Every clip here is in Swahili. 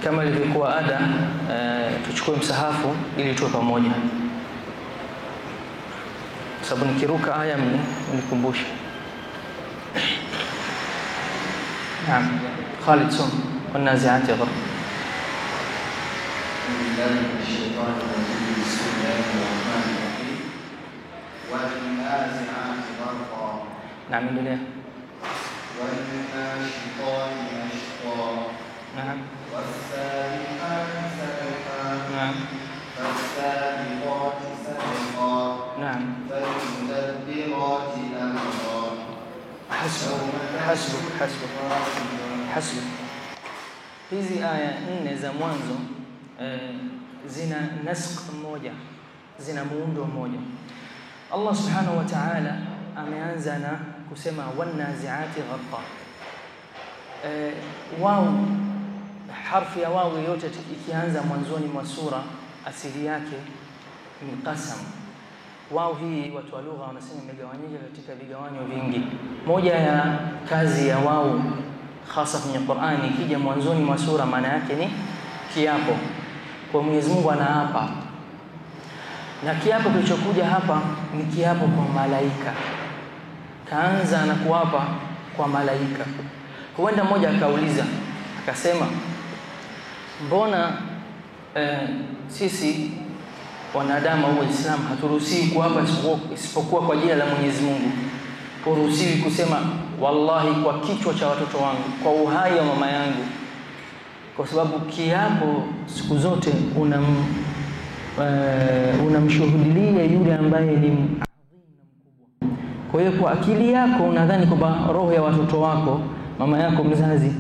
kama ilivyokuwa ada, tuchukue msahafu ili tuwe pamoja, sababu nikiruka aya mnikumbushe. Naam, Khalid Sum, والنازعات غرقا. نعم endelea. والناشطات نشطا. نعم. والسابقات سبقا. نعم. فالسابقات سبقا. نعم. فالمدبرات أمرا. حسبك. Hizi aya 4 za mwanzo zina nasq mmoja, zina muundo mmoja. Allah subhanahu wa ta'ala ameanza na kusema wanaziati gharqa. Wao, harfi ya wao yote ikianza mwanzoni mwa sura asili yake ni qasam. Wao hii watu wa lugha wanasema imegawanyika katika vigawanyo vingi. Moja ya kazi ya wao hasa kwenye Qur'ani, ikija mwanzoni mwa sura maana yake ni kiapo. Kwa Mwenyezi Mungu anaapa. Na kiapo kilichokuja hapa ni kiapo kwa malaika. Kaanza na kuapa kwa malaika. Huenda mmoja akauliza, akasema, mbona sisi wanadamu au Waislamu haturuhusiwi kuapa isipokuwa kwa jina la Mwenyezi Mungu? Huruhusiwi kusema wallahi kwa kichwa cha watoto wangu, kwa uhai wa mama yangu, kwa sababu kiapo siku zote unamshuhudilia yule ambaye ni adhim na mkubwa. Kwa hiyo kwa akili yako unadhani kwamba roho ya watoto wako, mama yako mzazi,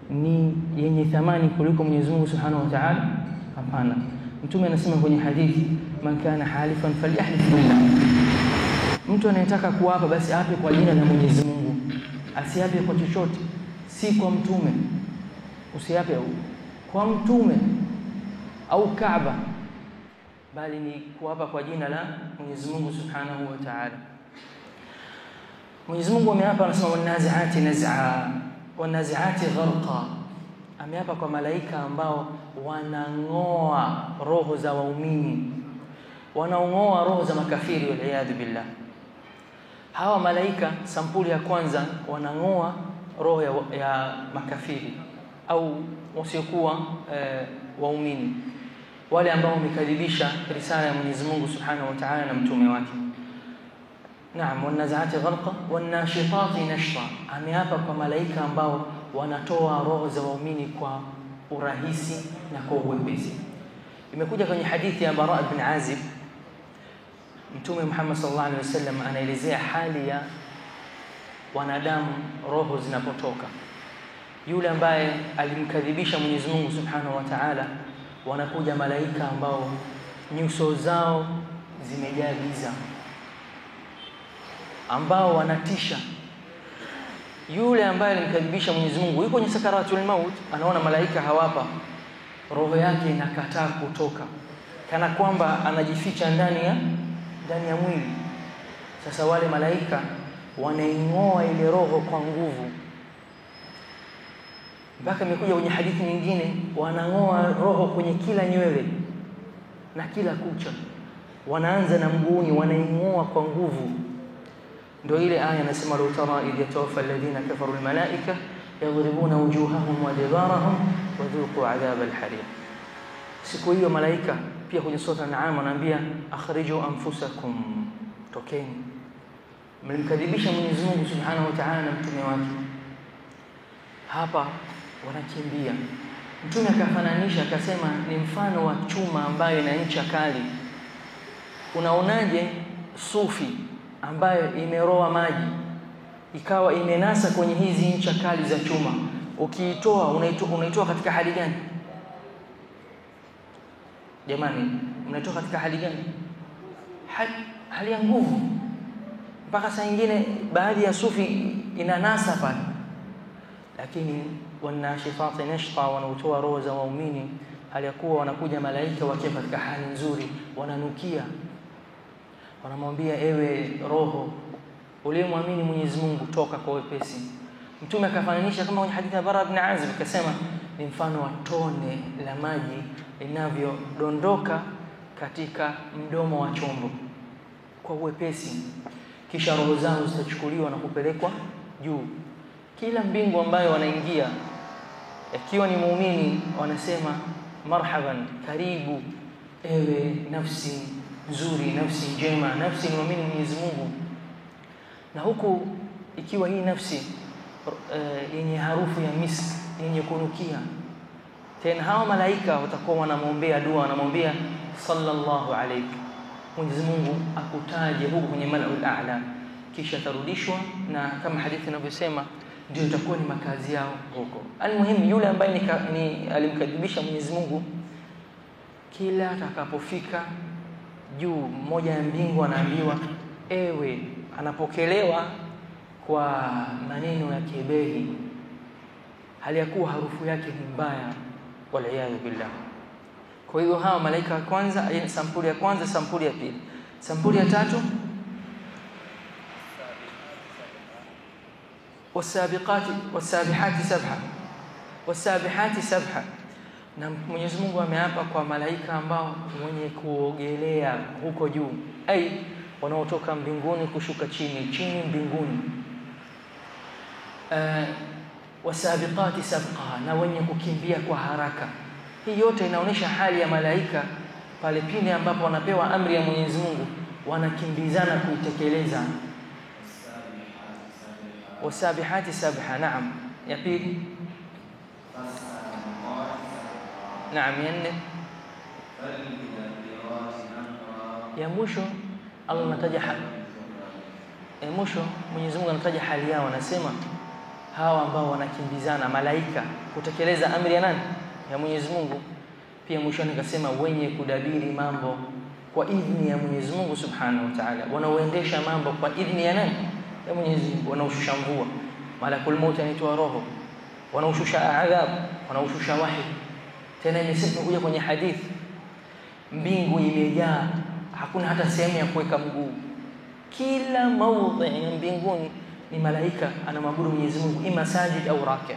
ni yenye thamani kuliko Mwenyezi Mungu Subhanahu wa Ta'ala? Hapana. Mtume anasema kwenye hadithi, man kana halifan falyahlif billah. Mtu anayetaka kuapa basi ape kwa jina la Mwenyezi Mungu, asiape kwa chochote, si kwa mtume. Usiape kwa mtume au Kaaba, bali ni kuapa kwa jina la Mwenyezi Mungu Subhanahu wa Ta'ala. Mwenyezi Mungu ameapa, anasema wanaziati naz'a wanaziati gharqa. Ameapa kwa malaika ambao wanang'oa roho za waumini, wanaong'oa roho za makafiri, wal billah. Hawa malaika sampuli ya kwanza wanang'oa roho ya makafiri au wasiokuwa waumini, wale ambao wamekadhibisha risala ya Mwenyezi Mungu Subhanahu wa Ta'ala na mtume wake. Naam, wanazaati gharqa wanashitati nashta. Ameapa kwa malaika ambao wanatoa roho za waumini kwa urahisi na kwa uwepesi. Imekuja kwenye hadithi ya Bara ibn Azib, Mtume Muhammad sallallahu alaihi wasallam anaelezea hali ya wanadamu roho zinapotoka. Yule ambaye alimkadhibisha Mwenyezi Mungu Subhanahu wa Ta'ala, wanakuja malaika ambao nyuso zao zimejaa giza, ambao wanatisha. Yule ambaye alimkadhibisha Mwenyezi Mungu yuko kwenye sakaratul maut, anaona malaika hawapa, roho yake inakataa kutoka, kana kwamba anajificha ndani ya mwili. Sasa wale malaika wanaing'oa ile roho kwa nguvu, mpaka imekuja kwenye hadithi nyingine wanang'oa roho kwenye kila nywele na kila kucha, wanaanza na mguuni, wanaing'oa kwa nguvu. Ndio ile aya inasema law tara idh yatawaffa alladhina kafaru almalaika yadribuna wujuhahum wa adbarahum wa dhuqu adhab alhariq. Siku hiyo malaika pia kwenye sura An-An'am anaambia akhriju anfusakum, tokeni, mlimkadhibisha Mwenyezi Mungu Subhanahu wa Ta'ala na mtume wake. Hapa wanakimbia. Mtume akafananisha akasema ni mfano wa chuma ambayo ina ncha kali. Unaonaje sufi ambayo imeroa maji ikawa imenasa kwenye hizi ncha kali za chuma? Ukiitoa unaitoa katika hali gani? Jamani, unaitoa katika hali gani? Hali ya nguvu. Mpaka saa nyingine baadhi ya sufi inanasa pale. Lakini wanashifati nashta, wanautoa roho za waumini hali ya kuwa wanakuja malaika wakiwa katika hali nzuri, wananukia, wanamwambia ewe roho uliyemwamini Mwenyezi Mungu, toka kwa wepesi. Mtume akafananisha kama kwenye hadithi ya Bara ibn Azib, akasema ni mfano wa tone la maji linavyodondoka katika mdomo wa chombo kwa uwepesi, kisha roho zao zitachukuliwa na kupelekwa juu. Kila mbingu ambayo wanaingia, ikiwa ni muumini, wanasema marhaban, karibu ewe nafsi nzuri, nafsi njema, nafsi muumini Mwenyezi Mungu. Na huku ikiwa hii nafsi yenye harufu ya miski, yenye kunukia, tena hawa malaika watakuwa wanamwombea dua, wanamwambia sallallahu alayhi, Mwenyezi Mungu akutaje huko kwenye malaul a'la, kisha tarudishwa, na kama hadithi inavyosema ndio itakuwa ni makazi yao huko. Almuhimu, yule ambaye ni alimkadhibisha Mwenyezi Mungu, kila atakapofika juu moja ya mbingu anaambiwa ewe, anapokelewa kwa maneno ya kebehi, hali ya kuwa harufu yake ni mbaya, waliyadhu billah. Kwa hiyo hawa malaika wa kwanza, sampuli ya kwanza, sampuli ya pili, sampuli ya tatu, wasabihati sabha. Na Mwenyezi Mungu ameapa kwa malaika ambao wenye kuogelea huko juu, wanaotoka mbinguni kushuka chini mbinguni. Wasabiqati sabqa, na wenye kukimbia kwa haraka. Hii yote inaonyesha hali ya malaika pale pindi ambapo wanapewa amri ya Mwenyezi Mungu, wanakimbizana kuitekeleza. Wasabihati sabha. Naam, ya pili. Naam, ya nne. Ya mwisho Allah anataja mwisho Mwenyezi Mungu anataja hali yao, anasema hawa ambao wanakimbizana malaika kutekeleza amri ya nani? Ya Mwenyezi Mungu. Pia mwisho nikasema wenye kudabiri mambo kwa idhni ya Mwenyezi Mungu Subhanahu wa Ta'ala, wanaoendesha mambo kwa idhni ya nani? Ya Mwenyezi Mungu. Wanaoshusha mvua, malakul maut anaitwa roho, wanaoshusha adhab, wanaoshusha wahi. Tena imesema kuja kwenye hadithi, mbingu imejaa, hakuna hata sehemu ya kuweka mguu. Kila maudhi ya mbinguni ni malaika anamwabudu Mwenyezi Mungu, ima sajid au raki'.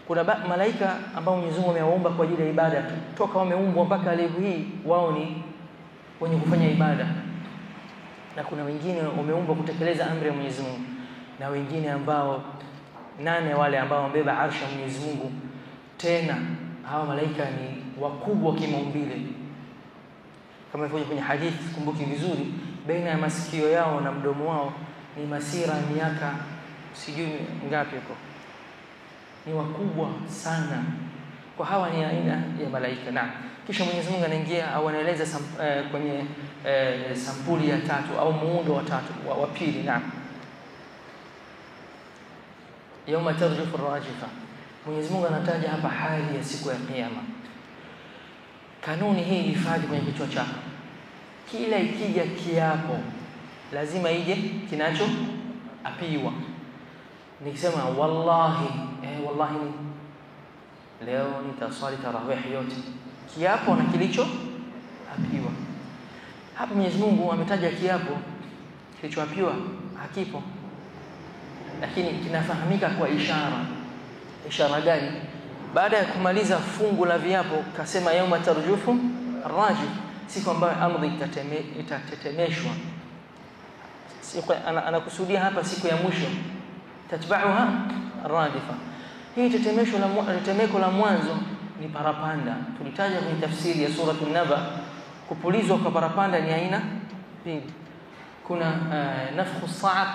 Kuna malaika ambao Mwenyezi Mungu amewaumba kwa ajili ya ibada tu, toka wameumbwa mpaka leo hii wao ni wenye kufanya ibada. Na kuna wengine wameumbwa kutekeleza amri ya Mwenyezi Mungu, na wengine ambao nane, wale ambao wamebeba arsha ya Mwenyezi Mungu. Tena hawa malaika ni wakubwa kimaumbile, kama ilivyo kwenye hadithi, kumbuki vizuri, baina ya masikio yao na mdomo wao ni masira miaka sijui ngapi huko. Ni wakubwa sana. Kwa hawa ni aina ya malaika. Na kisha Mwenyezi Mungu anaingia au anaeleza kwenye sampuli ya tatu au muundo wa tatu wa pili. Na yauma tarjufu rajifa, Mwenyezi Mungu anataja hapa hali ya siku ya Kiyama. Kanuni hii hifadhi kwenye kichwa chako. Kila ikija kiapo lazima ije kinacho apiwa. Nikisema wallahi, wallahi leo nitaswali tarawih yote, kiapo na kilicho apiwa. Hapa Mwenyezi Mungu ametaja kiapo, kilichoapiwa hakipo, lakini kinafahamika kwa ishara. Ishara gani? Baada ya kumaliza fungu la viapo kasema yauma tarjufu arrajif, siku ambayo ardhi itatetemeshwa. Siku anakusudia hapa siku ya mwisho, tatba'uha arradifa. Hii tetemeko la mwanzo ni parapanda. Tulitaja kwenye tafsiri ya sura an-Naba, kupulizwa kwa parapanda ni aina mbili. Kuna nafkhu as-sa'q,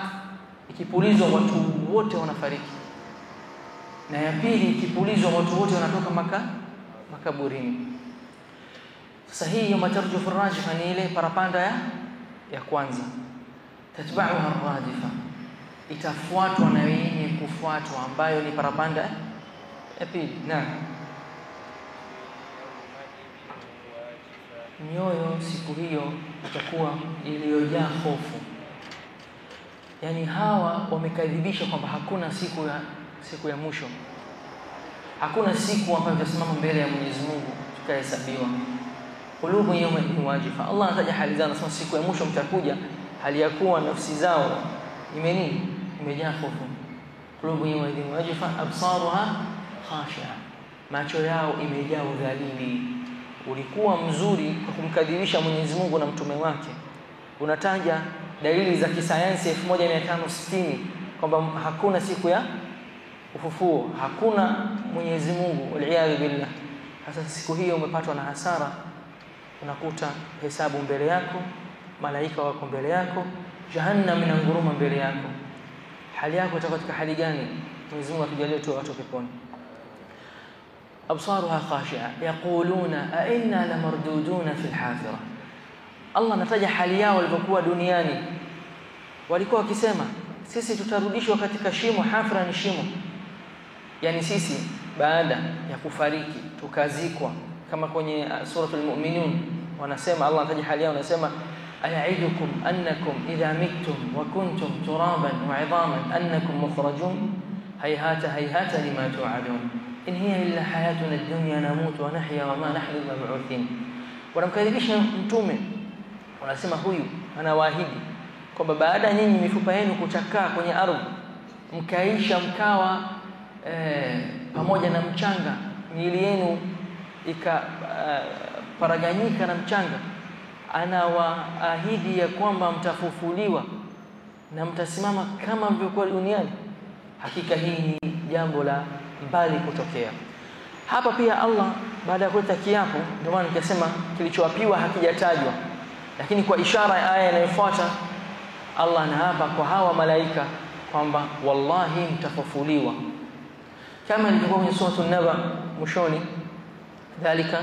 ikipulizwa watu wote wanafariki, na ya pili ikipulizwa watu wote wanatoka makaburini. Sasa hii ya matarjufu ar-rajifa ni ile parapanda ya kwanza, tatba'uha ar-radifa, itafuatwa na yenye kufuatwa ambayo ni parapanda ya pili. Na mioyo siku hiyo itakuwa iliyojaa hofu. Yani hawa wamekadhibisha kwamba hakuna siku ya mwisho, hakuna siku ambayo tutasimama mbele ya Mwenyezi Mungu tukahesabiwa. Qulubu yawma wajifa. Allah anataja hali zao, anasema siku ya mwisho mtakuja hali ya kuwa nafsi zao imejaa hofu. qulubu yawmin wajfa absaruha khashi'a, macho yao imejaa udhalili. Ulikuwa mzuri kwa kumkadhirisha Mwenyezi Mungu na mtume wake. Unataja dalili za kisayansi 1560 kwamba hakuna siku ya ufufuo, hakuna Mwenyezi Mungu, wal billah. Hasa siku hiyo umepatwa na hasara, unakuta hesabu mbele yako, malaika wako mbele yako, jahannam inanguruma mbele yako. Hali yako itakuwa katika hali gani? Mwenyezi Mungu atujalie tu watu peponi. Absaruha khashi'a yaquluna a inna lamarduduna fil hafira. Allah anataja hali yao walipokuwa duniani. Walikuwa wakisema sisi tutarudishwa katika shimo. Hafira ni shimo, yani sisi baada ya kufariki tukazikwa, kama kwenye suratul Mu'minun wanasema, Allah anataja hali yao, anasema aya'idukum annakum idha mittum wa kuntum turaban wa 'idhaman annakum mukhrajun hayhata hayhata lima tu'adun in hiya illa hayatuna ad-dunya namutu wa nahya wa ma nahnu mab'uthin. Wanamkaribisha mtume, wanasema huyu anawaahidi kwamba baada nyinyi mifupa yenu kuchakaa kwenye ardhi, mkaisha mkawa pamoja na mchanga, miili yenu paraganyika na mchanga, anawaahidi ya kwamba mtafufuliwa na mtasimama kama mlivyokuwa duniani. Hakika hii ni jambo la mbali kutokea. Hapa pia Allah baada ya kuleta kiapo, ndio maana nikasema kilichoapiwa hakijatajwa, lakini kwa ishara ya aya inayofuata Allah anaapa kwa hawa malaika kwamba wallahi mtafufuliwa, kama ilivyokuwa kwenye sura an-Naba mwishoni, dhalika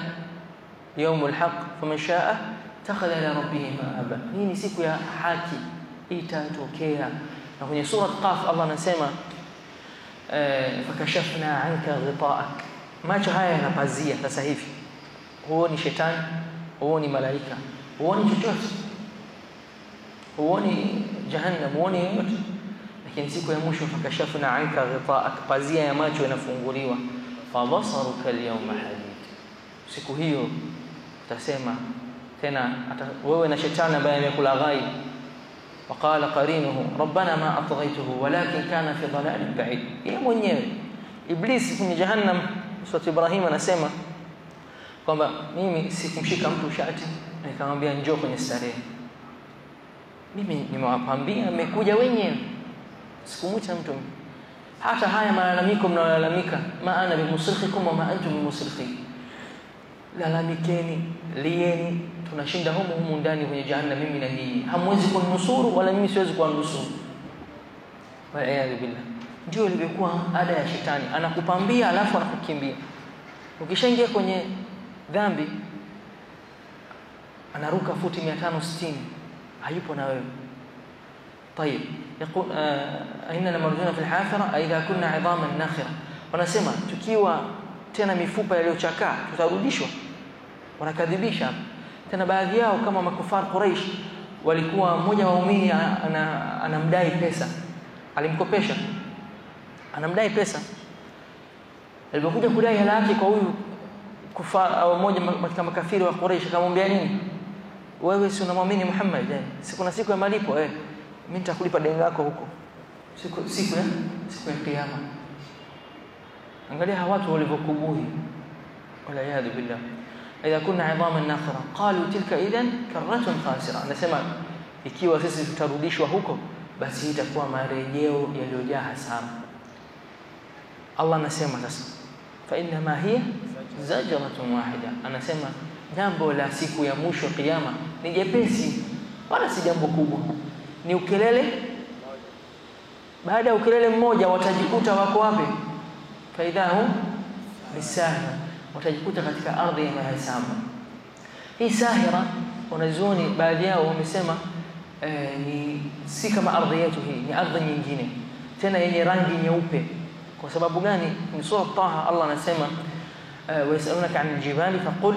yawmul haqq faman shaa takhadha ila rabbih ma'aba. Hii ni siku ya haki itatokea. Na kwenye sura Qaf Allah anasema fakashafna anka ghita'ak. Macho haya yanapazia sasa hivi, huoni shetani, huoni malaika, huoni chochote, huoni jahannam, huoni yote. Lakini siku ya mwisho fakashafna anka ghita'ak, pazia ya macho inafunguliwa, fa basaruka al-yawma hadid. Siku hiyo utasema tena wewe na shetani ambaye amekulaghai, waqala qarinuhu rabbana ma atghaytuhu walakin kana fi dhalalin ba'id. Yeye mwenyewe Iblis kwenye jahannam, sura Ibrahim anasema kwamba mimi sikumshika mtu shati na nikamwambia njoo kwenye starehe, mimi nimewapambia, mmekuja wenyewe, sikumuita mtu. Hata haya malalamiko mnalalamika, ma ana bimusrikhikum wa ma antum bimusrikhi, lalamikeni, lieni, tunashinda humu ndani kwenye jahannam, mimi na nyinyi hamwezi kunusuru wala mimi siwezi kuwanusuru. Wa'iyadhu billah. Ndio ilivyokuwa ada ya shetani, anakupambia alafu anakukimbia. Ukishaingia kwenye dhambi anaruka futi 560, hayupo na wewe. طيب يقول aina lamarjuna fil hafira idha kunna 'idhaman nakhira. Wanasema tukiwa tena mifupa iliyochakaa tutarudishwa. Wanakadhibisha tena. Baadhi yao kama makufar Quraysh walikuwa, mmoja wa waumini anamdai pesa, alimkopesha, anamdai pesa. Alipokuja kudai hela yake kwa huyu kufar au mmoja katika makafiri wa Quraysh, akamwambia nini, wewe si unamwamini Muhammad, siku na siku ya malipo, mimi nitakulipa deni lako huko siku ya kiyama. Angalia hawa watu walivyokubuhi, wala yadu billah. Idha kunna 'idhaman nakhira qalu tilka idhan karratun khasira. Anasema ikiwa sisi tutarudishwa huko, basi itakuwa marejeo yaliyojaa hasara. Allah anasema sasa fa inna ma hiya zajratun wahida. Anasema jambo la siku ya mwisho kiyama ni jepesi, wala si jambo kubwa, ni ukelele. Baada ya ukelele mmoja watajikuta wako wapi? Faidahum bisahira, watajikuta katika ardhi ya mahesabu. Hii sahira wanazuoni baadhi yao wamesema ni si kama ardhi yetu, hii ni ardhi nyingine tena yenye rangi nyeupe. Kwa sababu gani? Ni sura Taha Allah anasema wayasalunaka 'anil jibali faqul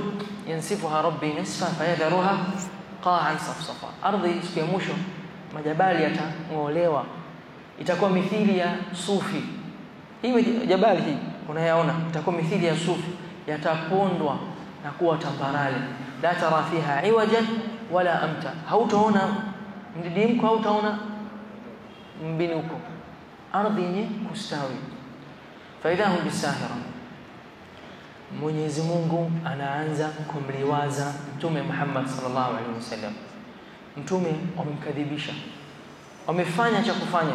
yansifuha rabbi nasfa fayadharuha qa'an safsafa. Ardhi siku ya mwisho majabali yatang'olewa, itakuwa mithili ya sufi. Hii jabali hii unayaona itakuwa mithili ya sufi, yatapondwa na kuwa tambarale. La tara fiha iwajan wala amta, hautaona mdidimko, hautaona mbinuko. ardhi yenye kustawi. Faidahum bisahira, Mwenyezi Mungu anaanza kumliwaza Mtume Muhammad sallallahu alaihi wasallam. Mtume wamemkadhibisha, wamefanya cha kufanya.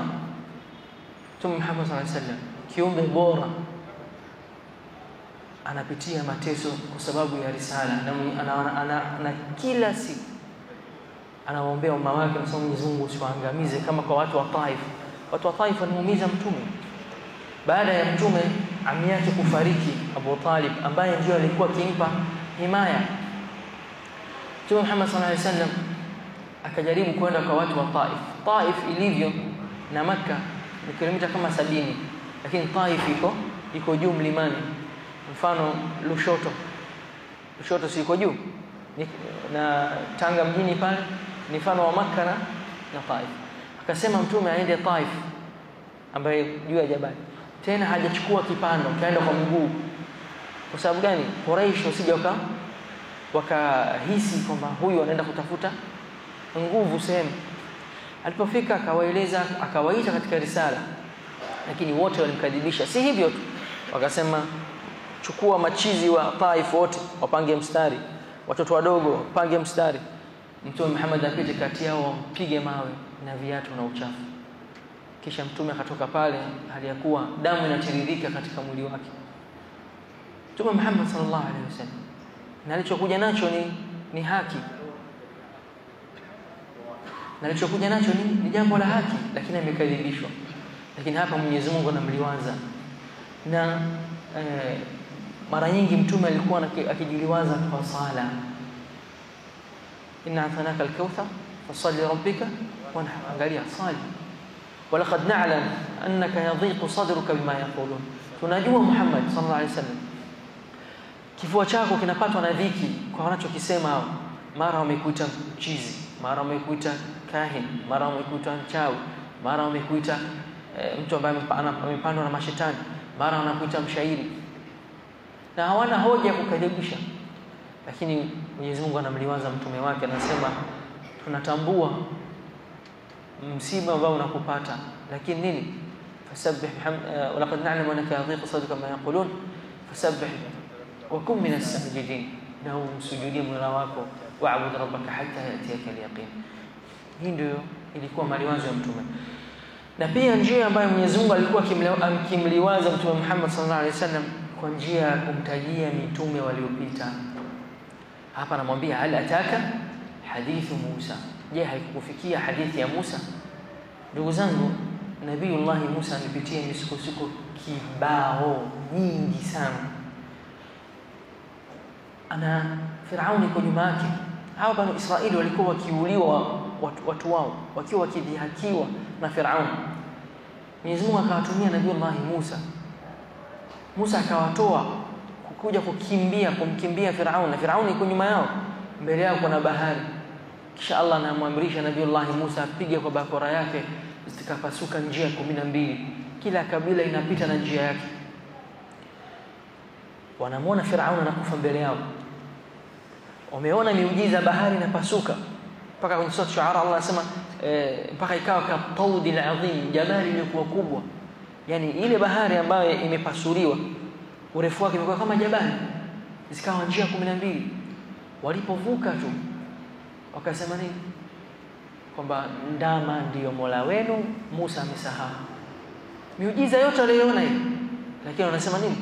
Mtume Muhammad sallallahu alaihi wasallam, kiumbe bora, anapitia mateso kwa sababu ya risala, na kila siku anawaombea umma wake, na Mwenyezi Mungu usiwaangamize kama kwa watu wa Taif. Watu wa Taif walimuumiza Mtume. Baada ya Mtume ami yake kufariki, Abu Talib ambaye ndio alikuwa akimpa himaya, Mtume Muhammad sallallahu alaihi wasallam akajaribu kwenda kwa watu wa Taif. Taif ilivyo na Makka ni kilomita kama 70, lakini Taif iko juu mlimani. Mfano Lushoto si iko juu, na Tanga mjini pale ni mfano wa Makka na Taif. Akasema Mtume aende Taif ambaye juu ya jabali, tena hajachukua kipando, kaenda kwa mguu. Kwa sababu gani? Quraysh wasije wakahisi kwamba huyu anaenda kutafuta nguvu sehemu. Alipofika akawaeleza, akawaita katika risala, lakini wote walimkadhibisha. Si hivyo tu, wakasema chukua machizi wa Taif wote wapange mstari, watoto wadogo wapange mstari, Mtume Muhammad apite kati yao, mpige mawe na viatu na uchafu. Kisha Mtume akatoka pale hali ya kuwa damu inatiririka katika mwili wake. Mtume Muhammad sallallahu alaihi wasallam, na alichokuja nacho ni haki, na alichokuja nacho ni jambo la haki, lakini amekadhibishwa. Lakini hapa Mwenyezi Mungu anamliwaza, na mara nyingi Mtume alikuwa akijiliwaza kwa sala. Inna athanaka al-kauthar fasalli rabbika wanhar, angalia sali. Walaqad na'lam annaka yadhiqu sadruka bima yaqulun, tunajua Muhammad sallallahu alaihi wasallam kifua chako kinapatwa na dhiki kwa wanachokisema hao. Mara wamekuita mchizi, mara wamekuita kahin, mara wamekuita mchawi, mara wamekuita mtu ambaye amepandwa na mashetani, mara wanakuita mshairi, na hawana hoja ya kukadhibisha. Lakini Mwenyezi Mungu anamliwaza mtume wake, anasema tunatambua msiba ambao unakupata, lakini nini? Fasabbih walaqad na'lamu annaka yadhiqu sadruka ma yaqulun fasabbih wa kun min as-sajidin, na umsujudie Mola wako, wa'bud rabbaka hatta yatiyaka al-yaqin. Hii ndio ilikuwa maliwazo ya mtume. Na pia njia ambayo Mwenyezi Mungu alikuwa akimliwaza Mtume Muhammad sallallahu alaihi wasallam kwa njia ya kumtajia mitume waliopita. Hapa anamwambia hal ataka hadithu Musa, je, haikukufikia hadithi ya Musa? Ndugu zangu, Nabiiullah Musa alipitia misukosuko kibao nyingi sana. Ana Firauni kwa nyuma yake. Hao bani Israeli walikuwa wakiuliwa watu wao, wakiwa wakidhihakiwa na Firauni. Mwenyezi Mungu akawatumia Nabiiullah Musa akawatoa kuja kumkimbia Firauni, na Firauni iko nyuma yao, mbele yao kuna bahari. Kisha Allah anamwamrisha Nabiiullah Musa apige kwa bakora yake, zikapasuka njia 12, kila kabila inapita na njia yake. Wanamwona Firauni anakufa mbele yao, wameona miujiza, bahari inapasuka. Mpaka kwenye sura Shuara Allah anasema mpaka ikawa kama taudil adhim, jabali ilikuwa kubwa. Yani ile bahari ambayo imepasuliwa urefu wake umekuwa kama jabali, zikawa njia 12. Walipovuka tu wakasema nini? Kwamba ndama ndiyo Mola wenu. Musa amesahau miujiza yote aliyoona hiyo, lakini wanasema nini?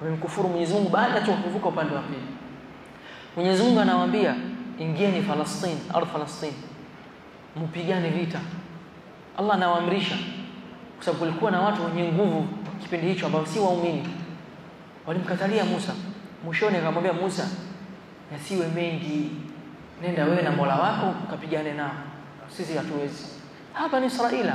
Wamemkufuru Mwenyezi Mungu baada ya kuvuka upande wa pili. Mwenyezi Mungu anawaambia ingieni Palestina, ardhi Palestina, mpigane vita. Allah anawaamrisha kwa sababu kulikuwa na watu wenye nguvu kipindi hicho ambao si waumini. Walimkatalia Musa. Mwishoni akamwambia Musa, yasiwe mengi, nenda wewe na Mola wako ukapigane nao, sisi hatuwezi. Hapa ni Israeli.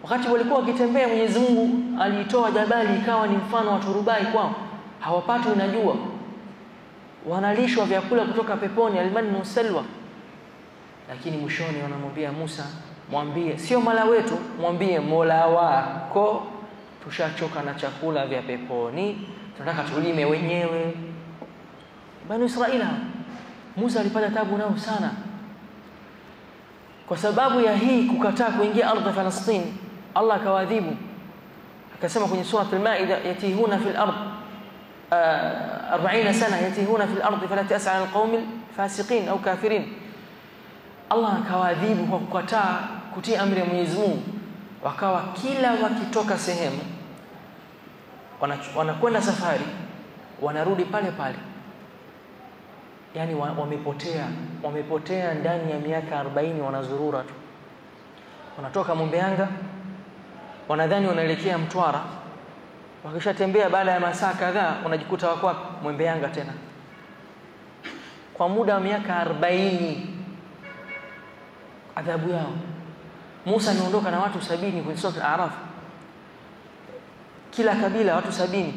Wakati walikuwa wakitembea, Mwenyezi Mungu alitoa jabali ikawa ni mfano wa turubai kwao, hawapati unajua, wanalishwa vyakula kutoka peponi, almannu salwa. Lakini mwishoni wanamwambia Musa, mwambie sio Mola wetu, mwambie Mola wako, tushachoka na chakula vya peponi, tunataka tulime wenyewe. Bani Israila, Musa alipata tabu nao sana kwa sababu ya hii kukataa kuingia ardhi ya Palestina. Allah akawaadhibu, akasema kwenye sura al-Maida, yatihuna fil ard 40 sana yatihuna fil ard fala tas'al al-qaumil fasiqin au kafirin. Allah akawaadhibu kwa kukataa kutii amri ya Mwenyezi Mungu, wakawa kila wakitoka sehemu wanakwenda safari wanarudi pale pale. Yani wamepotea ndani ya miaka 40 wanazurura tu. Wanatoka Mumbeanga wanadhani wanaelekea Mtwara, wakishatembea baada ya masaa kadhaa wanajikuta wako Mumbeanga tena. Kwa muda wa miaka 40 adhabu yao. Musa ameondoka na watu 70 kwenye sura al-A'raf. Kila kabila watu 70,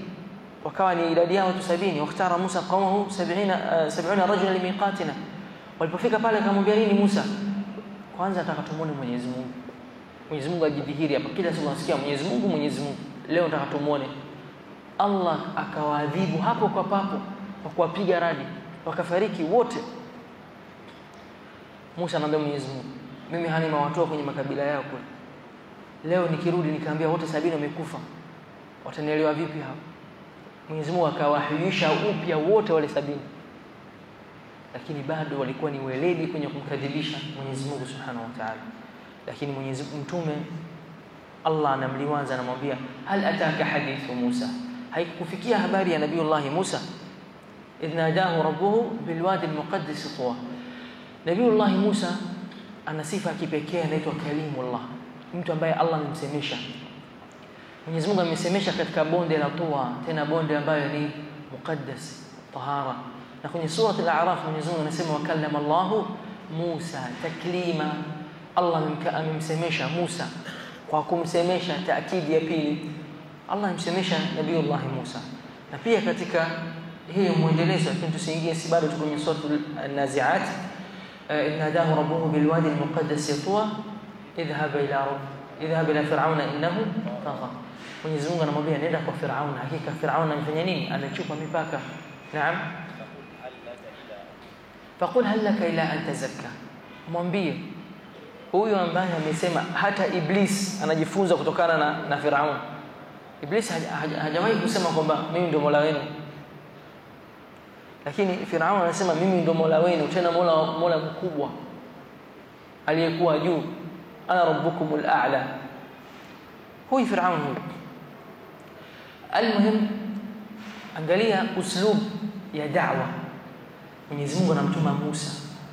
wakawa ni idadi yao watu 70. Wakhtara Musa qaumahu 70 rajula limiqatina. Walipofika pale akamwambia nini Musa? Kwanza nataka tumuone Mwenyezi Mungu. Mwenyezi Mungu ajidhihiri hapa. Kila siku nasikia Mwenyezi Mungu, Mwenyezi Mungu. Leo nataka tumuone. Allah akawaadhibu hapo kwa papo kwa kuwapiga radi, wakafariki wote. Musa anamwambia Mwenyezi Mungu, mimi hani mawatoa kwenye makabila yao kule. Leo nikirudi nikaambia wote 70 wamekufa, watanielewa vipi hao? Mwenyezi Mungu akawahuisha upya wote wale 70. Lakini bado walikuwa ni weledi kwenye kumkadhibisha Mwenyezi Mungu Subhanahu wa Ta'ala. Lakini Mwenyezi Mtume Allah anamliwaza, anamwambia hal ataka hadithu Musa, haikufikia habari ya Nabiiullah Musa idh nadahu rabbuhu bilwadi almuqaddas Tuwa. Nabiiullah Musa ana sifa kipekee, anaitwa Kalimullah, mtu ambaye Allah amemsemesha. Mwenyezi Mungu amemsemesha katika bonde la Tuwa, tena bonde ambayo ni muqaddas, tahara. Na kwenye sura al-A'raf Mwenyezi Mungu anasema wakallama Allahu Musa taklima. Allah amemsemesha Musa kwa kumsemesha, taakidi ya pili. Allah amemsemesha Nabiiullah Musa. Na pia katika hiyo muendelezo, lakini tusiingie, si bado tuko kwenye sura an-Nazi'at, nadahu rabbuhu bilwadi almuqaddas Tuwa idhhab ila fir'auna innahu tagha. Mwenyezi Mungu anamwambia nenda kwa Firauna, hakika Firauna amefanya nini? Anachupa mipaka. Naam. Faqul hal laka ila an tazakka, mwambie huyo ambaye amesema hata Iblis anajifunza kutokana na Firauna. Iblis hajawahi kusema kwamba mimi ndio Mola wenu, lakini Firauna anasema mimi ndio Mola wenu, tena Mola mkubwa aliyekuwa juu, ana rabbukumul a'la. Huyu Firauna huyu. Almuhim, angalia uslub ya da'wa. Mwenyezi Mungu anamtuma Musa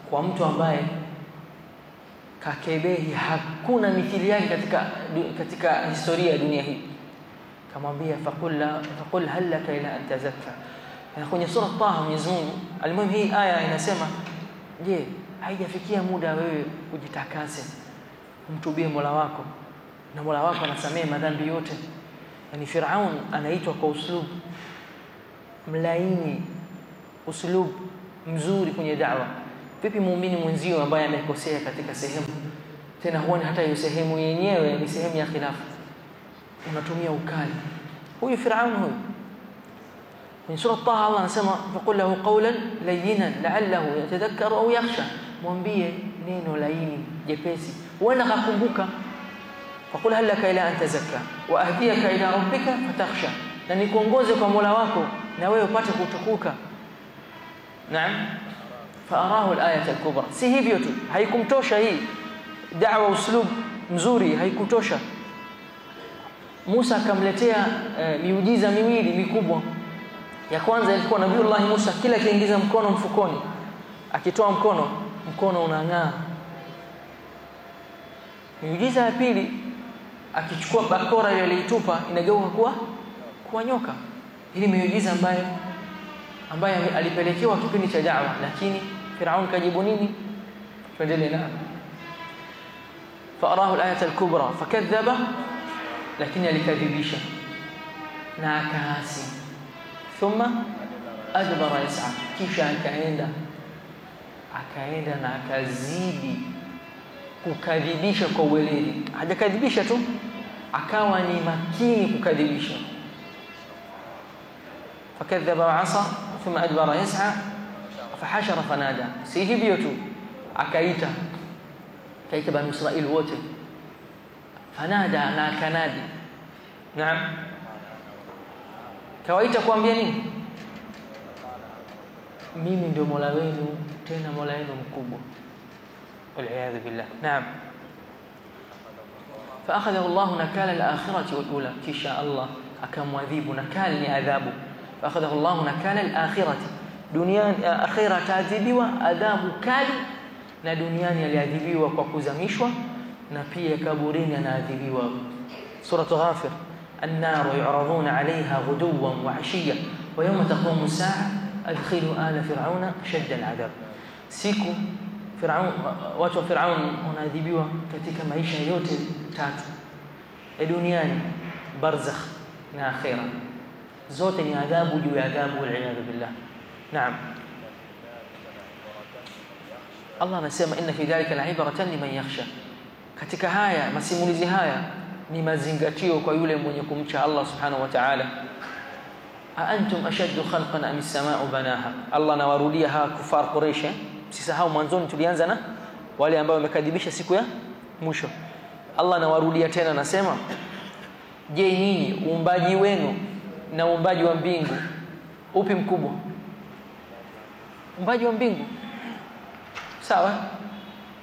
kwa mtu ambaye kakebehi, hakuna mithili yake katika historia ya dunia hii. Kamwambia faqul hal laka ila an tazakka. Na kwenye sura Taha Mwenyezi Mungu, almuhim hii aya inasema, je, haijafikia muda wewe kujitakase, kumtubie Mola wako na Mola wako anasamehe madhambi yote? Yani Firaun anaitwa kwa uslub mlaini, uslub mzuri kwenye da'wa. Vipi muumini mwenzio ambaye amekosea katika sehemu, tena huoni hata hiyo sehemu yenyewe ni sehemu ya khilafu, unatumia ukali? Huyu Firaun huyu. Kwenye sura Taha Allah anasema faqul lahu qawlan layyinan la'allahu yatadhakkaru au yakhsha, mwambie neno laini jepesi, huenda akakumbuka. Faqul hal laka ila an tazakka wa ahdiyaka ila rabbika fatakhsha, na nikuongoze kwa Mola wako na wewe upate kutukuka. Naam. Faarahu al-ayat al-kubra. Si hivyo tu, haikumtosha hii da'wa uslub mzuri, haikutosha. Musa akamletea miujiza miwili mikubwa. Ya kwanza ilikuwa Nabiiullah Musa kila akiingiza mkono mfukoni, akitoa mkono unang'aa. Miujiza ya pili, akichukua bakora ile aliyotupa inageuka kuwa nyoka. Hili miujiza ambaye alipelekewa kipindi cha da'wa, lakini Firaun kajibu nini? Tuendelee na faarahu al-ayat al-kubra fakadhaba, lakini alikadhibisha na akaasi. Thumma adbara yas'a, kisha akaenda na akazidi kukadhibisha kwa weledi. Hajakadhibisha tu, akawa ni makini kukadhibisha. Fakadhaba wa asa thumma adbara yas'a fahashara fanada. Si hivyo tu, akaita Bani Israili wote, fanada na kanadi. Naam, kawaita kuambia nini? Mimi ndio Mola wenu, tena Mola wenu mkubwa. Wal billah. Naam, فأخذه الله نكال الآخرة والأولى. كشاء الله أكمواذيب نكال لأذابه. فأخذه الله نكال الآخرة دنيا أخيرة تعذيبوا أذاب كالي na duniani aliadhibiwa kwa kuzamishwa na pia kaburini anaadhibiwa. Surah Ghafir, an-nar yu'raduna 'alayha ghuduwan wa 'ashiyyan wa yawma taqumu as-sa'a adkhilu ala fir'auna shadda al-'adab. Siku Firaun, watu wa Firaun wanaadhibiwa katika maisha yote tatu, duniani, barzakh na akhira. Zote ni adhabu juu ya adhabu, wal billah. Naam, Allah anasema inna fi dhalika la'ibratan liman yakhsha. Katika haya masimulizi haya ni mazingatio kwa yule mwenye kumcha Allah subhanahu wa ta'ala. A antum ashaddu khalqan am as-samaa'u banaha. Allah anawarudia hawa kufar Quraysh. Msisahau mwanzoni tulianza na wale ambao wamekadhibisha siku ya mwisho. Allah anawarudia tena, anasema je, nyinyi uumbaji wenu na uumbaji wa mbingu upi mkubwa? Uumbaji wa mbingu, sawa?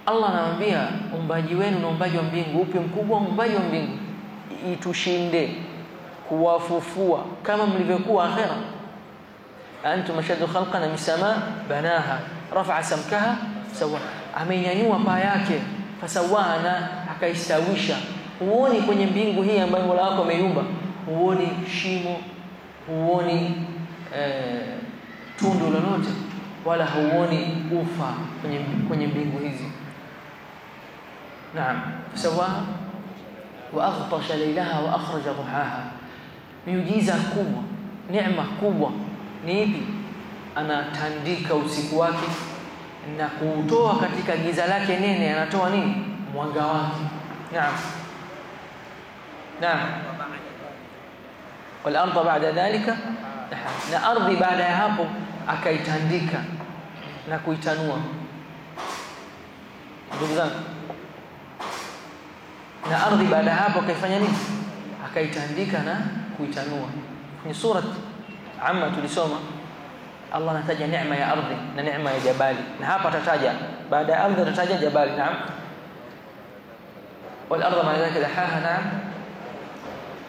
Allah anamwambia uumbaji wenu na uumbaji wa mbingu upi mkubwa? Uumbaji wa mbingu itushinde kuwafufua kama mlivyokuwa akhera. Antum ashaddu khalqan min samaa banaha rafa'a samkaha sawa, amenyanyua paa yake, fasawaha, na akaistawisha. Huoni kwenye mbingu hii ambayo Mola wako ameiumba, huoni shimo, huoni tundu lolote, wala huoni ufa kwenye mbingu hizi. Naam, fasawaha wa aghtasha laylaha wa akhraja duhaha. Miujiza kubwa, neema kubwa ni ipi? Anatandika usiku wake na kuutoa katika giza lake nene, anatoa nini? Mwanga wake. Naam, naam. Wal ardha ba'da dhalika, na ardhi baada ya hapo akaitandika na kuitanua. Ndugu zangu, na ardhi baada ya hapo akaifanya nini? Akaitandika na kuitanua. Kwenye surat Amma tulisoma Allah anataja neema ya ardhi na neema ya jabali, na hapa atataja baada ya ardhi atataja jabali. Naam, wal ardha ma dhalika dahaha. Naam,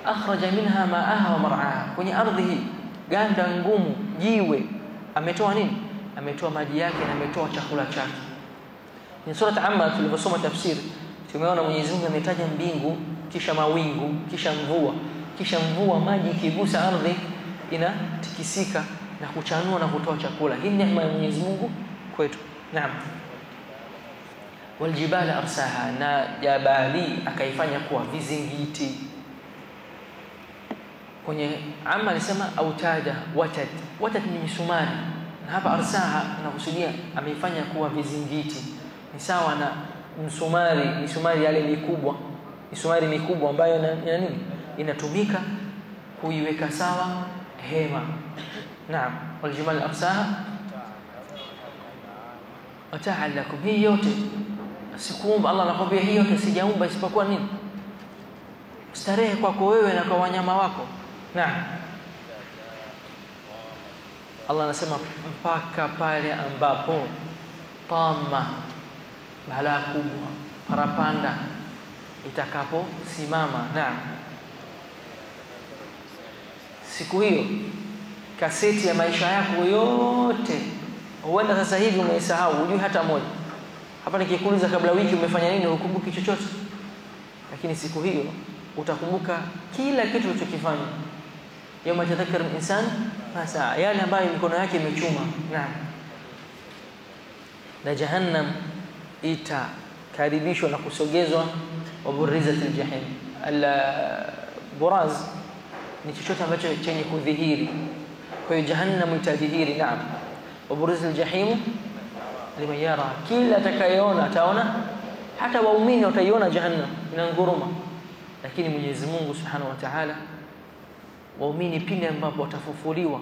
akhraja minha ma'aha wa mar'aha. Kwenye ardhi hii ganda ngumu, jiwe, ametoa nini? Ametoa maji yake na ametoa chakula chake. Ni surat Amma tulivyosoma tafsiri, tumeona Mwenyezi Mungu ametaja mbingu, kisha mawingu, kisha mvua, kisha mvua, maji ikigusa ardhi inatikisika na kuchanua na kutoa chakula. Hii neema ya Mwenyezi Mungu kwetu. Naam, waljibala arsaha, na jabali akaifanya kuwa vizingiti. Kwenye Amma alisema autada, watad. Watad ni misumari, na hapa arsaha anakusudia ameifanya kuwa vizingiti. Ni sawa na msumari, misumari yale mikubwa, misumari mikubwa ambayo ina nini? Inatumika kuiweka sawa hema. Naam, waljibal arsaha ata'al lakum. Hii yote sikuumba, Allah anakuambia hii yote sijaumba isipokuwa nini? Starehe kwako wewe na kwa wanyama wako. Naam, Allah anasema mpaka pale ambapo tama, balaa kubwa, parapanda itakapo simama. Naam, siku hiyo kaseti ya maisha yako yote, huenda sasa hivi umeisahau, hujui hata moja. Hapa nikikuuliza kabla wiki umefanya nini, hukumbuki chochote, lakini siku hiyo utakumbuka kila kitu ulichokifanya. Yawma tadhakkaru al-insan ma saa, yale ambayo mikono yake imechuma. Naam, na jahannam itakaribishwa na kusogezwa. Waburizatil jahim. Al-buraz ni chochote ambacho chenye kudhihiri, kwa hiyo jahannam itadhihiri. Naam, waburizatil jahim liman yara, kila atakayeona ataona, hata waumini wataiona jahannam inanguruma. Lakini Mwenyezi Mungu Subhanahu wa Ta'ala, waumini pindi ambapo watafufuliwa,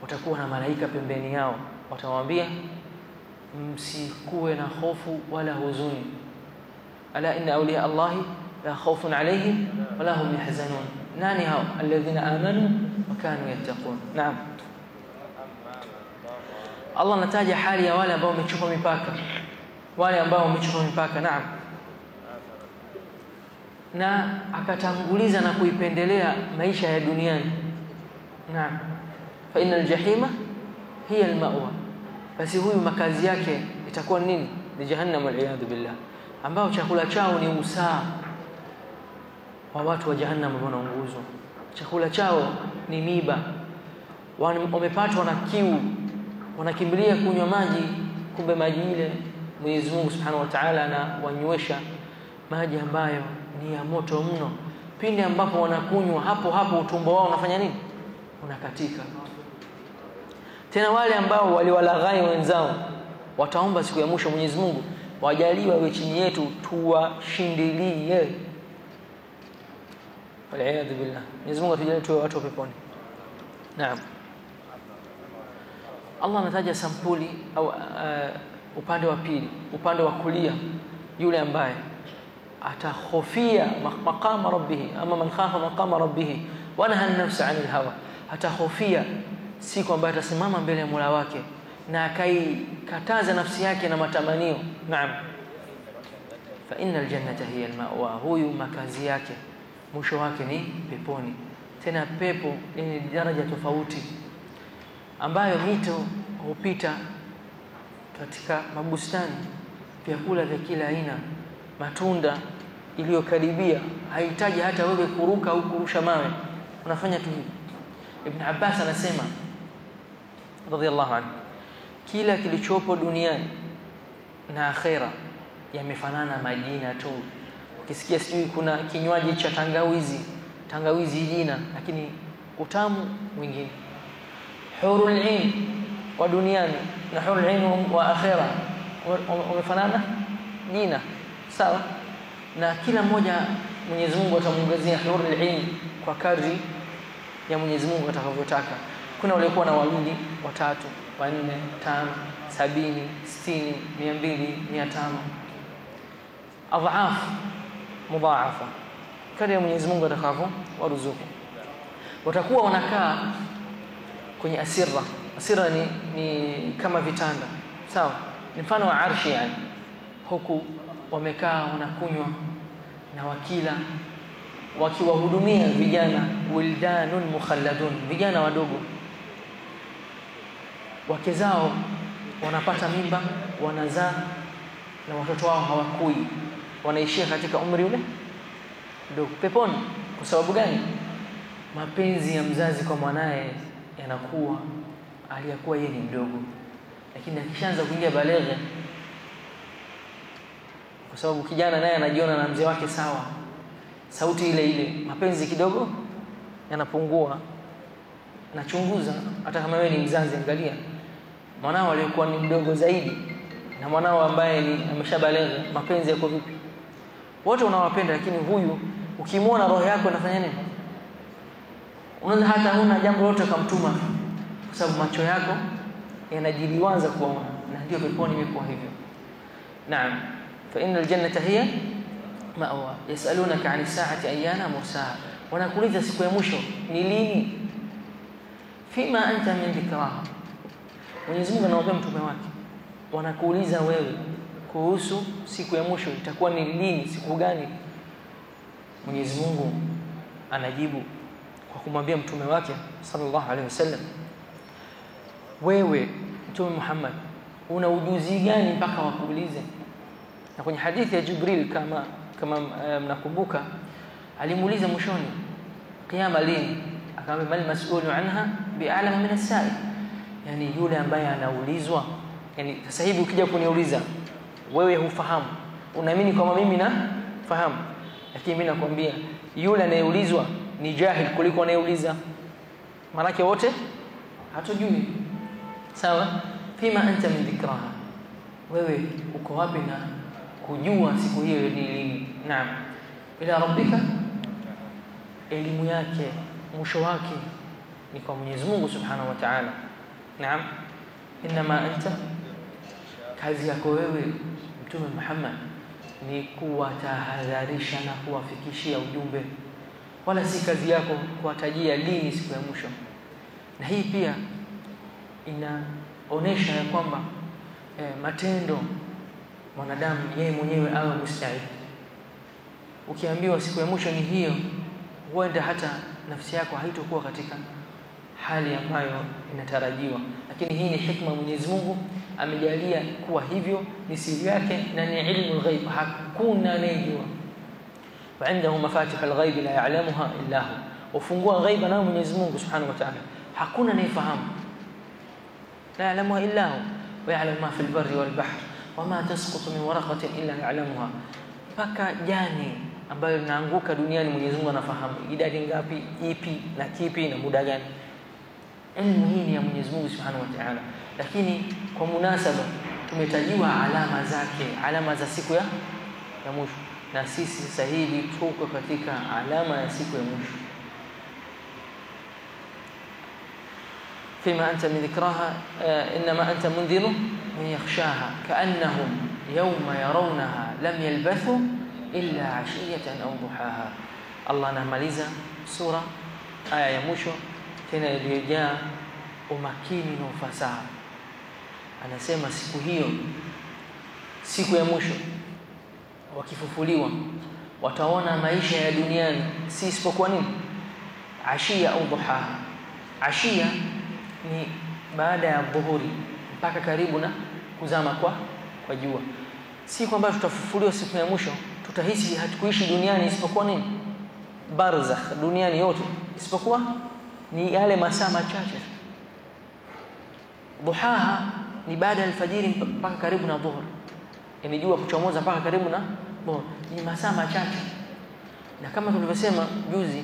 watakuwa na malaika pembeni yao, watawaambia msikuwe na hofu wala huzuni. Ala inna awliya Allahi la khawfun alayhim wala hum yahzanun. Nani hao? Alladhina amanu wa kanu yattaqun. Naam. Allah anataja hali ya wale ambao wamechupa mipaka, wale ambao wamechupa mipaka. Naam. Na akatanguliza na kuipendelea maisha ya duniani. Naam. Fa innal jahima hiya almawa, basi huyu makazi yake itakuwa nini? Ni jahannam, waliyadhu billah, ambao chakula chao ni usaa wa watu wa jahannam wanaounguzwa. Chakula chao ni miba, wamepatwa na kiu, wanakimbilia kunywa maji, kumbe maji ile Mwenyezi Mungu Subhanahu wa Ta'ala na wanywesha maji ambayo ni ya moto mno. Pindi ambapo wanakunywa, hapo hapo utumbo wao unafanya nini? Unakatika. Tena wale ambao waliwalaghai wenzao wataomba siku ya mwisho, Mwenyezi Mungu wajaliwa wawe chini yetu tuwashindilie. Waliyadhu billah. Mwenyezi Mungu atujalie tuwe watu wa peponi. Naam. Allah anataja sampuli au upande wa pili, upande wa kulia, yule ambaye atahofia maqama rabbih, ama man khafa maqama rabbih wa nahaa an-nafsa 'anil hawa, atahofia siku ambayo atasimama mbele ya Mola wake na akaikataza nafsi yake na matamanio. Naam. Fa innal jannata hiya al-ma'wa, huyu makazi yake mwisho wake ni peponi. Tena pepo ni daraja tofauti ambayo mito hupita katika mabustani, vyakula vya kila aina, matunda iliyokaribia, haihitaji hata wewe kuruka au kurusha mawe, unafanya tu hivi. Ibn Abbas anasema radhiyallahu anhu, kila kilichopo duniani na akhera yamefanana majina tu. Ukisikia sijui kuna kinywaji cha tangawizi jina, lakini utamu mwingine. Hurul ain wa duniani na hurul ain wa akhera wamefanana jina, sawa? Na kila mmoja Mwenyezi Mungu atamuongezea hurul ain kwa kadri ya Mwenyezi Mungu atakavyotaka. Kuna wale kuwa na wawili, watatu, wanne, tano, 70, 60, 200, 500, adhaaf mudhaafa kadri ya Mwenyezi Mungu atakavyo waruzuku. Watakuwa wanakaa kwenye asira ni kama vitanda, sawa? Ni mfano wa arshi yani. Huku wamekaa wanakunywa na wakila, wakiwahudumia vijana wildanun mukhalladun, vijana wadogo. Wake zao wanapata mimba, wanazaa, na watoto wao hawakui, wanaishia katika umri ule ndio peponi. Kwa sababu gani? Mapenzi ya mzazi kwa mwanae yanakuwa aliyakuwa yeye ni mdogo, lakini akishaanza kuingia baleghe, kwa sababu kijana naye anajiona na mzee wake sawa, sauti ile ile, mapenzi kidogo yanapungua. Nachunguza hata kama wewe ni mzazi, angalia mwanao aliyekuwa ni mdogo zaidi na mwanao ambaye ni ameshabaleghe, mapenzi yako vipi? Wote unawapenda, lakini huyu ukimwona roho yako inafanya nini? Unaona hata huna jambo lolote kumtuma, kwa sababu macho yako yanajiliwaza kuona, na ndio peponi imekuwa hivyo. Naam. Fa innal jannata hiya ma'wa. Yasalunaka 'ani sa'ati ayyana mursaha, wanakuuliza siku ya mwisho ni lini? Fima anta min dhikraha. Mwenyezi Mungu anawaambia mtume wake, wanakuuliza wewe kuhusu siku ya mwisho itakuwa ni lini, siku gani? Mwenyezi Mungu anajibu kwa kumwambia mtume wake sallallahu alaihi wasallam, wewe Mtume Muhammad una ujuzi gani mpaka wakuulize? Na kwenye hadithi ya Jibril kama mnakumbuka, alimuuliza mwishoni, kiyama lini? Akamwambia mal mas'ulu anha bi'alama min as-sa'il, yani yule ambaye anaulizwa. Yani sasa hivi ukija kuniuliza wewe hufahamu, unaamini kama mimi na fahamu, lakini mimi nakwambia yule anayeulizwa ni jahil kuliko anayeuliza, maana wote hatujui. Sawa? Fima anta min dhikraha, wewe uko wapi na kujua siku hiyo ni lini? Naam. Ila rabbika, elimu yake mwisho wake ni kwa Mwenyezi Mungu Subhanahu wa Ta'ala. Naam. Inma anta, kazi yako wewe Mtume Muhammad ni kuwatahadharisha na kuwafikishia ujumbe, wala si kazi yako kuwatajia dini siku ya mwisho. Na hii pia inaonesha ya kwamba matendo mwanadamu yeye mwenyewe awe mustahil. Ukiambiwa siku ya mwisho ni hiyo, huenda hata nafsi yako haitakuwa katika hali ambayo inatarajiwa, lakini hii ni hikma Mwenyezi Mungu amejalia kuwa hivyo, ni siri yake na ni ilmu al-ghaib, hakuna anayejua. Wa indahu mafatih al-ghaib la ya'lamuha illa hu, ufungua ghaiba na Mwenyezi Mungu Subhanahu wa Ta'ala, hakuna anayefahamu. La ya'lamuha illa hu wa ya'lamu ma fi al-barri wal-bahr wa ma tasqutu min waraqatin illa ya'lamuha. Paka jani ambayo linaanguka duniani Mwenyezi Mungu anafahamu idadi ngapi, ipi na kipi na muda gani. Ilmu hii ni ya Mwenyezi Mungu Subhanahu wa Ta'ala, lakini kwa munasaba tumetajiwa alama zake, alama za siku ya mwisho, na sisi sasa hivi tuko katika alama ya siku ya mwisho. فيما أنت من ذكرها إنما أنت منذر من يخشاها كأنهم يوم يرونها لم يلبثوا إلا عشية أو ضحاها. الله نمaliza sura aya ya mwisho tena iliyojaa umakini na ufasaha. Anasema siku hiyo, siku ya mwisho, wakifufuliwa wataona maisha ya duniani si isipokuwa nini? Ashia au duha. Ashia ni baada ya dhuhuri mpaka karibu na kuzama kwa jua. Si kwamba tutafufuliwa siku ya mwisho tutahisi hatukuishi duniani isipokuwa nini? Barzakh, duniani yote isipokuwa ni yale masaa machache. Duha ni baada ya alfajiri mpaka karibu na dhuhur, yani jua kuchomoza mpaka karibu na dhuhur, ni masaa machache. Na kama tulivyosema juzi,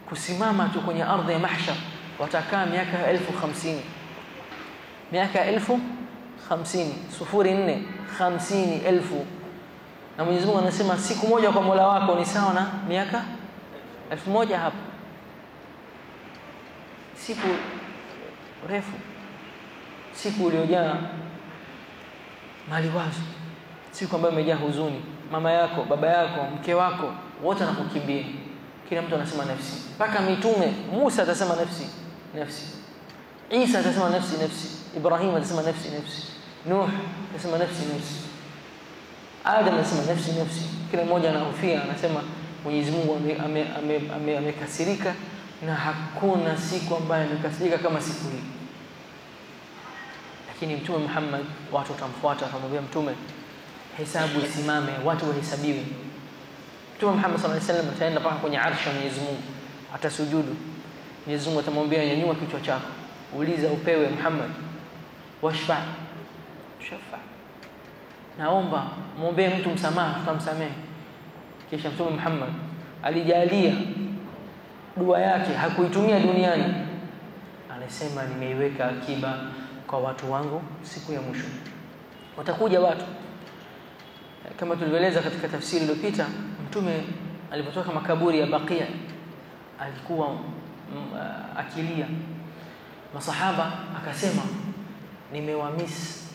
kusimama tu kwenye ardhi ya mahshar watakaa miaka 1050, miaka 1050, 0450,000. Na Mwenyezi Mungu anasema siku moja kwa Mola wako ni sawa na miaka 1000 hapa. Siku refu, siku iliyojaa maliwazo, siku ambayo imejaa huzuni. Mama yako, baba yako, mke wako wote wanakukimbia, kila mtu anasema nafsi. Mpaka mitume, Musa atasema nafsi nafsi, Isa atasema nafsi nafsi, Ibrahim atasema nafsi nafsi, Nuh atasema nafsi nafsi, Adam atasema nafsi nafsi. Kila mmoja anahofia, anasema Mwenyezi Mungu amekasirika, na hakuna siku ambayo amekasirika kama siku hii. Lakini Mtume Muhammad, watu watamfuata, watamwambia Mtume, hesabu isimame, watu wahesabiwe. Mtume Muhammad sallallahu alaihi wasallam ataenda mpaka kwenye arshi ya Mwenyezi Mungu, atasujudu. Mwenyezi Mungu atamwambia, nyanyua kichwa chako, uliza upewe Muhammad, washfa shafa, naomba muombe mtu msamaha, tutamsamehe. Kisha Mtume Muhammad alijalia dua yake hakuitumia duniani, anasema nimeiweka akiba kwa watu wangu siku ya mwisho. Watakuja watu kama tulivyoeleza katika tafsiri iliyopita. Mtume alipotoka makaburi ya Baqia alikuwa akilia. Masahaba akasema nimewamiss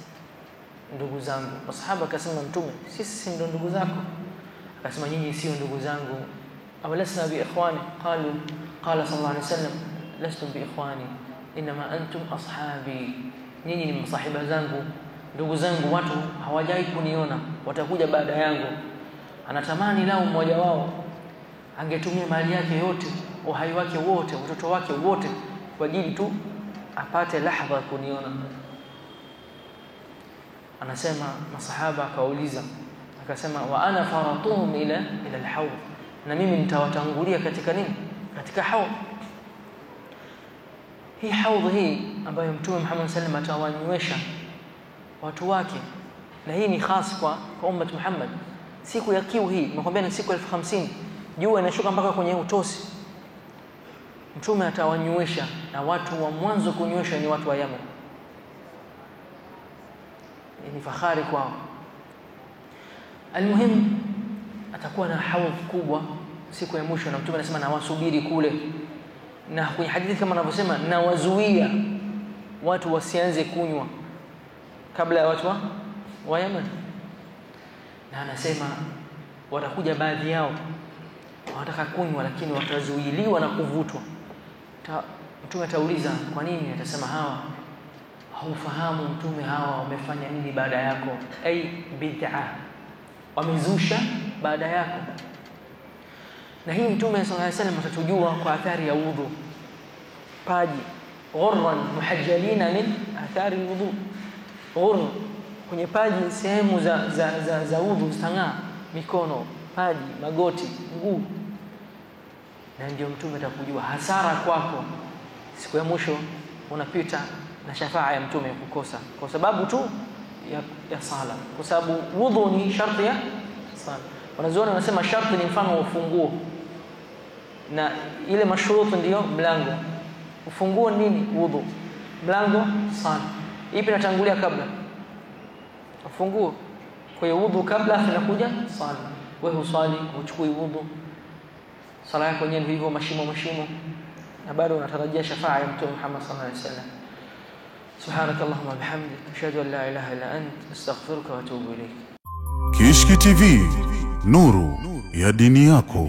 ndugu zangu. Masahaba akasema Mtume, sisi ndio ndugu zako. Akasema nyinyi sio ndugu zangu. Awalasna bi ikhwani? Qala sallallahu alayhi wasallam lastum bi ikhwani inma antum ashabi, nyinyi ni masahiba zangu, ndugu zangu. Watu hawajai kuniona, watakuja baada yangu. Anatamani lao mmoja wao angetumia mali yake yote, uhai wake wote, watoto wake wote, kwa ajili tu apate lahadha kuniona. Anasema masahaba akauliza, akasema wa ana faratuhum ila alhawd, na mimi nitawatangulia katika nini? Katika hawd. Hii hawd hii ambayo Mtume Muhammad sallallahu alaihi wasallam atawanywesha watu wake, na hii ni khas kwa ummat Muhammad. Siku ya kiu hii nakwambia ni siku 1050, jua inashuka mpaka kwenye utosi. Mtume atawanywesha, na watu wa mwanzo kunywesha ni watu wa Yemen. Ni fahari kwao. Almuhim, atakuwa na hawd kubwa siku ya mwisho, na Mtume anasema na wasubiri kule. Na kwenye hadithi kama anavyosema, na wazuia watu wasianze kunywa kabla ya watu wa Yemen. Na anasema watakuja baadhi yao wanataka kunywa lakini watazuiliwa na kuvutwa. Mtume atauliza kwa nini? Atasema hawa haufahamu mtume, hawa wamefanya nini baada yako? Ay bid'a, wamezusha baada yako. Na hii mtume sallallahu alaihi wasallam atatujua kwa athari ya udhu. Paji ghurran muhajjalina min athari alwudu. Ghurr kwenye paji, sehemu za udhu zitang'aa, mikono, paji, magoti, mguu. Na ndio mtume atakujua hasara kwako siku ya mwisho, unapita na shafaa ya mtume kukosa kwa sababu tu ya sala, kwa sababu wudhu ni sharti ya sala. Wanazuoni wanasema sharti ni mfano wa ufunguo, na ile mashruti ndio mlango. Ufunguo nini? Wudhu. Mlango sala. Ipi inatangulia kabla? Ufunguo. Kwa hiyo wudhu kabla, inakuja sala. Wewe usali, uchukui wudhu, sala yako yenyewe hivyo mashimo, na bado unatarajia shafaa ya mtume Muhammad sallallahu alaihi wasallam. Subhanakallahumma bihamdik, ashhadu an la ilaha illa ant, astaghfiruka wa atubu ilayk. Kishki TV, nuru ya dini yako.